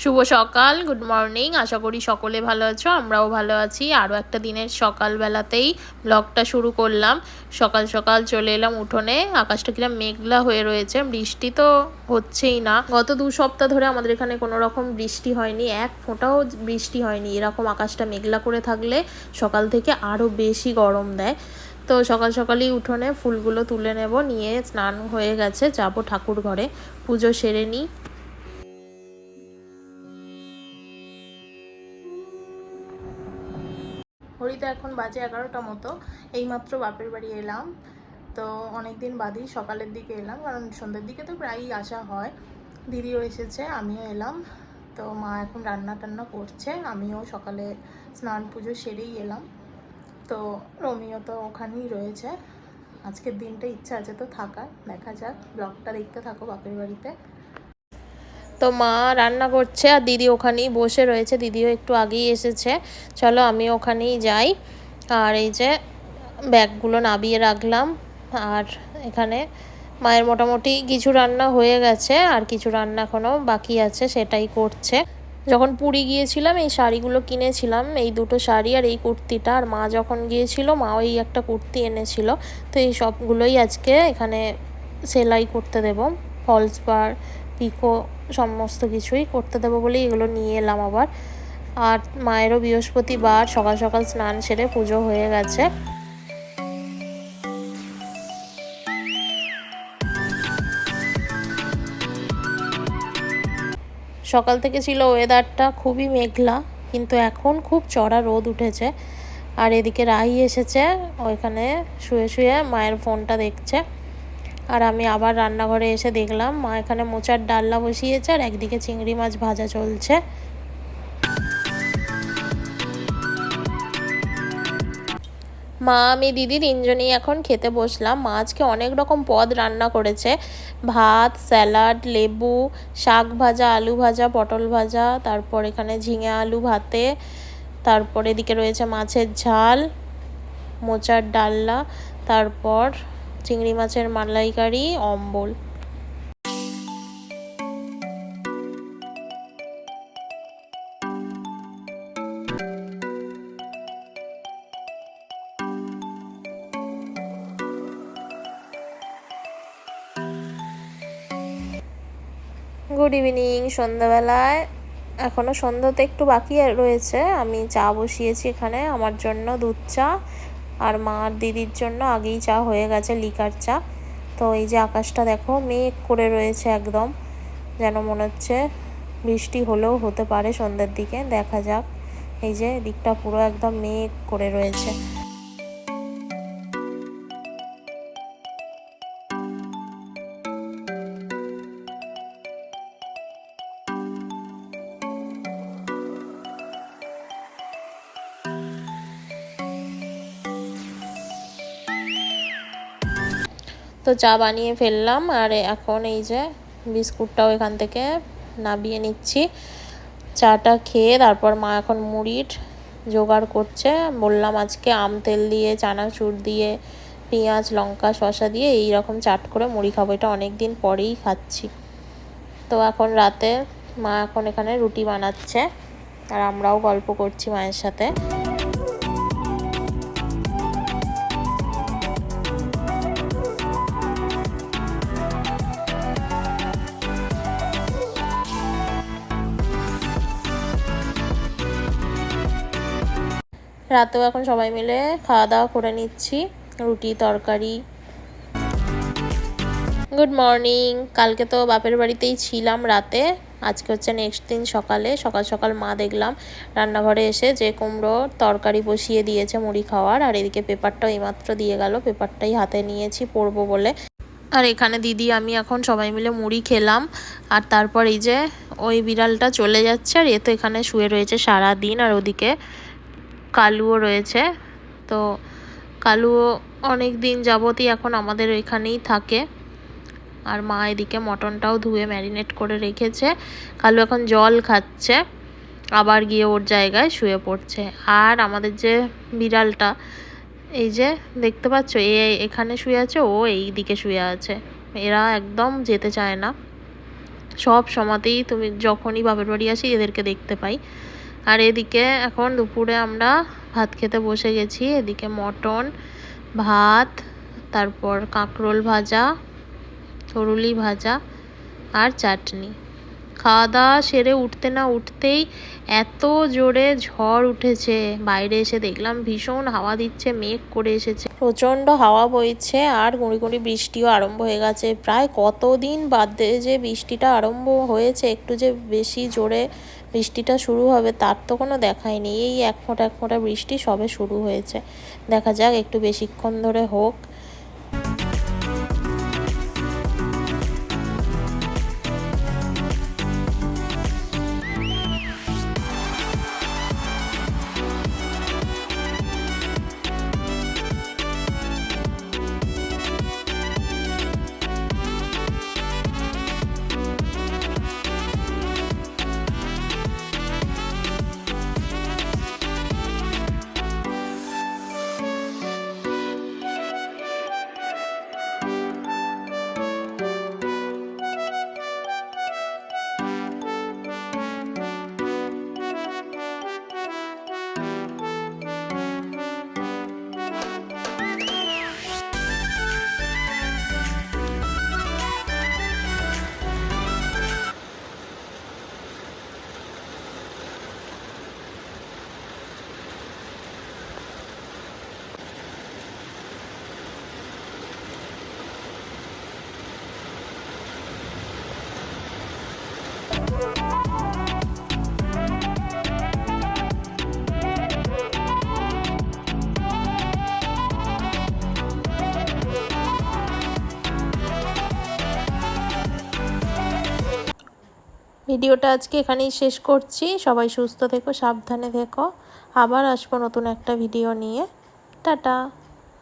শুভ সকাল, good morning. আশা করি সকলে ভালো আছো, আমরাও ভালো আছি। আরও একটা দিনের সকালবেলাতেই ব্লগটা শুরু করলাম। সকাল সকাল চলে এলাম উঠোনে। আকাশটা কিরম মেঘলা হয়ে রয়েছে, বৃষ্টি তো হচ্ছেই না। গত 2 সপ্তাহ ধরে আমাদের এখানে কোনো রকম বৃষ্টি হয়নি, এক ফোঁটাও বৃষ্টি হয়নি। এরকম আকাশটা মেঘলা করে থাকলে সকাল থেকে আরও বেশি গরম দেয়। তো সকাল সকালই উঠোনে ফুলগুলো তুলে নেব, নিয়ে স্নান হয়ে গেছে, যাবো ঠাকুর ঘরে, পুজো সেরে নিই। ঘড়িতে এখন বাজে 11টা মতো। এইমাত্র বাপের বাড়ি এলাম, তো অনেক দিন বাদেই সকালের দিকে এলাম, কারণ সন্ধ্যের দিকে তো প্রায়ই আসা হয়। দিদিও এসেছে, আমিও এলাম। তো মা এখন রান্না টান্না করছে, আমিও সকালে স্নান পুজো সেরেই এলাম। তো রোমিও তো ওখানেই রয়েছে। আজকের দিনটা ইচ্ছা আছে তো থাকার, দেখা যাক। ব্লগটা দেখতে থাকো বাপের বাড়িতে। তো মা রান্না করছে আর দিদি ওখানেই বসে রয়েছে, দিদিও একটু আগেই এসেছে। চলো আমি ওখানেই যাই। আর এই যে ব্যাগগুলো নামিয়ে রাখলাম। আর এখানে মায়ের মোটামুটি কিছু রান্না হয়ে গেছে, আর কিছু রান্না এখনও বাকি আছে, সেটাই করছে। যখন পুরী গিয়েছিলাম এই শাড়িগুলো কিনেছিলাম, এই দুটো শাড়ি আর এই কুর্তিটা। আর মা যখন গিয়েছিল মাও এই একটা কুর্তি এনেছিল। তো এই সবগুলোই আজকে এখানে সেলাই করতে দেব, ফলস পাড়, পিকো, সমস্ত কিছুই করতে দেবো বলেই এগুলো নিয়ে এলাম আবার। আর মায়েরও বৃহস্পতিবার, সকাল সকাল স্নান সেরে পুজো হয়ে গেছে। সকাল থেকে ছিল ওয়েদারটা খুবই মেঘলা, কিন্তু এখন খুব চড়া রোদ উঠেছে। আর এদিকে রাহি এসেছে, ওইখানে শুয়ে শুয়ে মায়ের ফোনটা দেখছে। আর আমি আবার রান্নাঘরে এসে দেখলাম মা এখানে মোচার ডালনা বসিয়েছে, আর একদিকে চিংড়ি মাছ ভাজা চলছে। মা, আমি, দিদি তিনজনেই এখন খেতে বসলাম। মা আজকে অনেক রকম পদ রান্না করেছে, ভাত, স্যালাড, লেবু, শাক ভাজা, আলু ভাজা, পটল ভাজা, তারপর এখানে ঝিঙে আলু ভাতে, তারপর এদিকে রয়েছে মাছের ঝাল, মোচার ডালনা, তারপর চিংড়ি মাছের মালাইকারি, অম্বল। Good evening. সন্ধ্যাবেলায় এখনও সন্ধ্যাতে একটু বাকি রয়েছে। আমি চা বসিয়েছি এখানে, আমার জন্য দুধ চা, আর মা আর দিদির জন্য আগেই চা হয়ে গেছে, লিকার চা। তো এই যে আকাশটা দেখো মেঘ করে রয়েছে একদম, যেন মনে হচ্ছে বৃষ্টি হলেও হতে পারে সন্ধ্যের দিকে, দেখা যাক। এই যে দিকটা পুরো একদম মেঘ করে রয়েছে। তো চা বানিয়ে ফেললাম, আর এখন এই যে বিস্কুটটাও এখান থেকে নামিয়ে নিচ্ছি। চাটা খেয়ে তারপর মা এখন মুড়ির জোগাড় করছে। বললাম আজকে আম তেল দিয়ে, চানাচুর দিয়ে, পেঁয়াজ, লঙ্কা, শসা দিয়ে এই রকম চাট করে মুড়ি খাবো, এটা অনেক দিন পরেই খাচ্ছি। তো এখন রাতে মা এখন এখানে রুটি বানাচ্ছে, আর আমরাও গল্প করছি মায়ের সাথে। রাতেও এখন সবাই মিলে খাওয়া দাওয়া করে নিচ্ছি, রুটি তরকারি। Good morning. কালকে তো বাপের বাড়িতেই ছিলাম রাতে, আজকে হচ্ছে নেক্সট দিন সকালে। সকাল সকাল মা দেখলাম রান্নাঘরে এসে যে কুমড়ো তরকারি বসিয়ে দিয়েছে মুড়ি খাওয়ার, আর এদিকে পেপারটাও এইমাত্র দিয়ে গেল, পেপারটাই হাতে নিয়েছি পড়বো বলে। আর এখানে দিদি আমি এখন সবাই মিলে মুড়ি খেলাম। আর তারপর এই যে ওই বিড়ালটা চলে যাচ্ছে, আর এ তো এখানে শুয়ে রয়েছে সারা দিন। আর ওদিকে কালুও রয়েছে। তো কালুও অনেক দিন যাবতই এখন আমাদের এখানেই থাকে। আর মা এদিকে মটনটাও ধুয়ে ম্যারিনেট করে রেখেছে। কালু এখন জল খাচ্ছে, আবার গিয়ে ওর জায়গায় শুয়ে পড়ছে। আর আমাদের যে বিড়ালটা, এই যে দেখতে পাচ্ছ, এখানে শুয়ে আছে, ও এই দিকে শুয়ে আছে। এরা একদম যেতে চায় না। সব সময়তেই তুমি যখনই বাপের বাড়ি আসি এদেরকে দেখতে পাই। আর এদিকে এখন দুপুরে আমরা ভাত খেতে বসে গেছি। এদিকে মটন, ভাত, তারপর কাঁকরোল ভাজা, তরুলি ভাজা আর চাটনি। খাওয়া দাওয়া সেরে উঠতে না উঠতেই এত জোরে ঝড় উঠেছে। বাইরে এসে দেখলাম ভীষণ হাওয়া দিচ্ছে, মেঘ করে এসেছে, প্রচণ্ড হাওয়া বইছে আর গুঁড়ি গুঁড়ি বৃষ্টিও আরম্ভ হয়ে গেছে। প্রায় কতদিন বাদে যে বৃষ্টিটা আরম্ভ হয়েছে, একটু যে বেশি জোরে বৃষ্টিটা শুরু হবে তার তো কোনো দেখাই নেই। এই এক ফোঁটা বৃষ্টি সবে শুরু হয়েছে। দেখা যাক একটু বেশিক্ষণ ধরে হোক। ভিডিওটা আজকে এখানেই শেষ করছি। সবাই সুস্থ থেকো, সাবধানে থেকো। আবার আসবো নতুন একটা ভিডিও নিয়ে। টাটা।